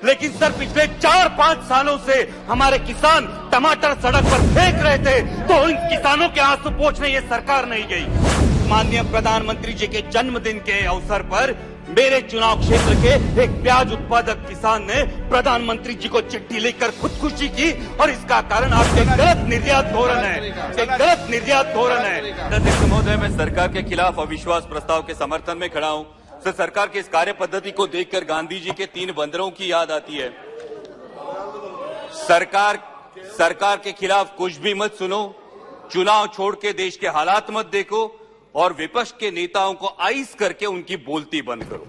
लेकिन सर पिछले 4-5 सालों से हमारे किसान टमाटर सड़क पर फेंक रहे थे, तो इन किसानों के आंसू पोंछने ये सरकार नहीं गई। माननीय प्रधानमंत्री जी के जन्मदिन के अवसर पर मेरे चुनाव क्षेत्र के एक प्याज उत्पादक किसान ने प्रधानमंत्री जी को चिट्ठी लिखकर खुदकुशी की, और इसका कारण आपके गलत निर्यात धोरण है, गलत निर्यात धोरण है। अध्यक्ष महोदय, मैं सरकार के खिलाफ अविश्वास प्रस्ताव के समर्थन में खड़ा हूं। सर, सरकार की इस कार्य पद्धति को देखकर गांधी जी के 3 बंदरों की याद आती है। सरकार के खिलाफ कुछ भी मत सुनो, चुनाव छोड़ के देश के हालात मत देखो, और विपक्ष के नेताओं को आइस करके उनकी बोलती बंद करो।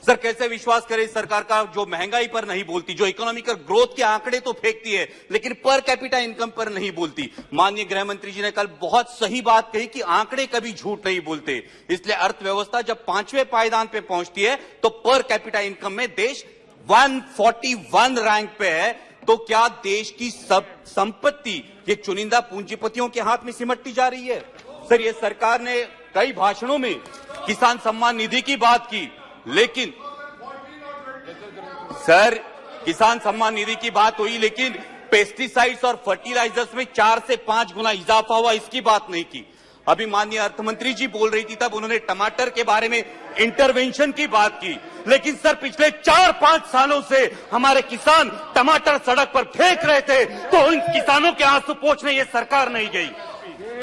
सर, कैसे विश्वास करें इस सरकार का, जो महंगाई पर नहीं बोलती, जो इकोनॉमिकल ग्रोथ के आंकड़े तो फेंकती है लेकिन पर कैपिटा इनकम पर नहीं बोलती। माननीय गृह मंत्री जी ने कल बहुत सही बात कही कि आंकड़े कभी झूठ नहीं बोलते, इसलिए अर्थव्यवस्था जब 5वें पायदान पे पहुंचती है तो पर कैपिटा इनकम में देश 141 रैंक पे है। तो क्या देश की सब संपत्ति ये चुनिंदा पूंजीपतियों के हाथ में सिमटती जा रही है? सर, ये सरकार ने कई भाषणों में किसान सम्मान निधि की बात की, लेकिन सर किसान सम्मान निधि की बात हुई, लेकिन पेस्टिसाइड्स और फर्टिलाइजर्स में 4 से 5 गुना इजाफा हुआ, इसकी बात नहीं की। अभी माननीय अर्थमंत्री जी बोल रही थी, तब उन्होंने टमाटर के बारे में इंटरवेंशन की बात की, लेकिन सर पिछले 4-5 सालों से हमारे किसान टमाटर सड़क पर फेंक रहे थे, तो इन किसानों के आंसू पोंछने ये सरकार नहीं गई।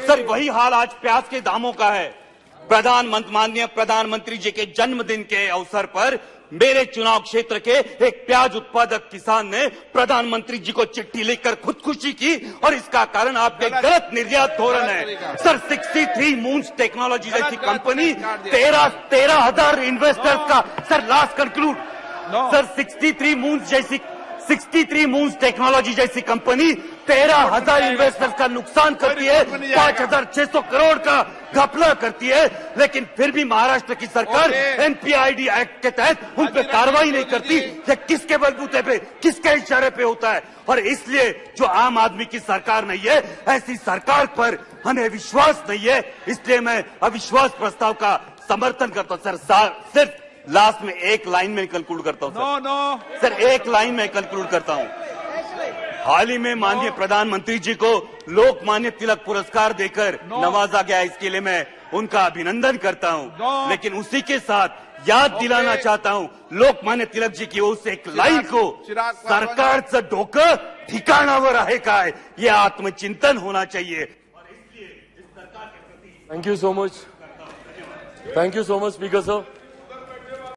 सर, वही हाल आज प्याज के दामों का है। माननीय प्रधानमंत्री जी के जन्मदिन के अवसर पर मेरे चुनाव क्षेत्र के एक प्याज उत्पादक किसान ने प्रधानमंत्री जी को चिट्ठी लिखकर खुदकुशी की, और इसका कारण आपके गलत निर्यात धोरण है। सर, 63 मून्स टेक्नोलॉजी जैसी कंपनी 13,000 इन्वेस्टर्स का, sir last conclude, sir 63 moons technology जैसी कंपनी 13,000 इन्वेस्टर्स का नुकसान करती है, 5,600 करोड़ का घपला करती है, लेकिन फिर भी महाराष्ट्र की सरकार एनपीआईडी एक्ट के तहत उन पर कार्रवाई नहीं करती। ये किसके बलबूते पे, किसके इशारे पे होता है? और इसलिए जो आम आदमी की सरकार नहीं है, ऐसी सरकार पर हमें विश्वास नहीं है, इसलिए मैं अविश्वास प्रस्ताव का समर्थन करता हूं। सर, सिर्फ लास्ट में एक लाइन में कंक्लूड करता हूं। सर, एक लाइन में कंक्लूड करता हूं। हाल ही में माननीय प्रधानमंत्री जी को लोकमान्य तिलक पुरस्कार देकर नवाजा गया, इसके लिए मैं उनका अभिनंदन करता हूं, लेकिन उसी के साथ याद दिलाना चाहता हूं लोकमान्य तिलक जी की ओर से एक लाइन को, सरकारचं डोकं ठिकाणावर आहे काय, ये आत्मचिंतन होना चाहिए। और इसलिए इस सरकार के प्रति thank you so much speaker sir.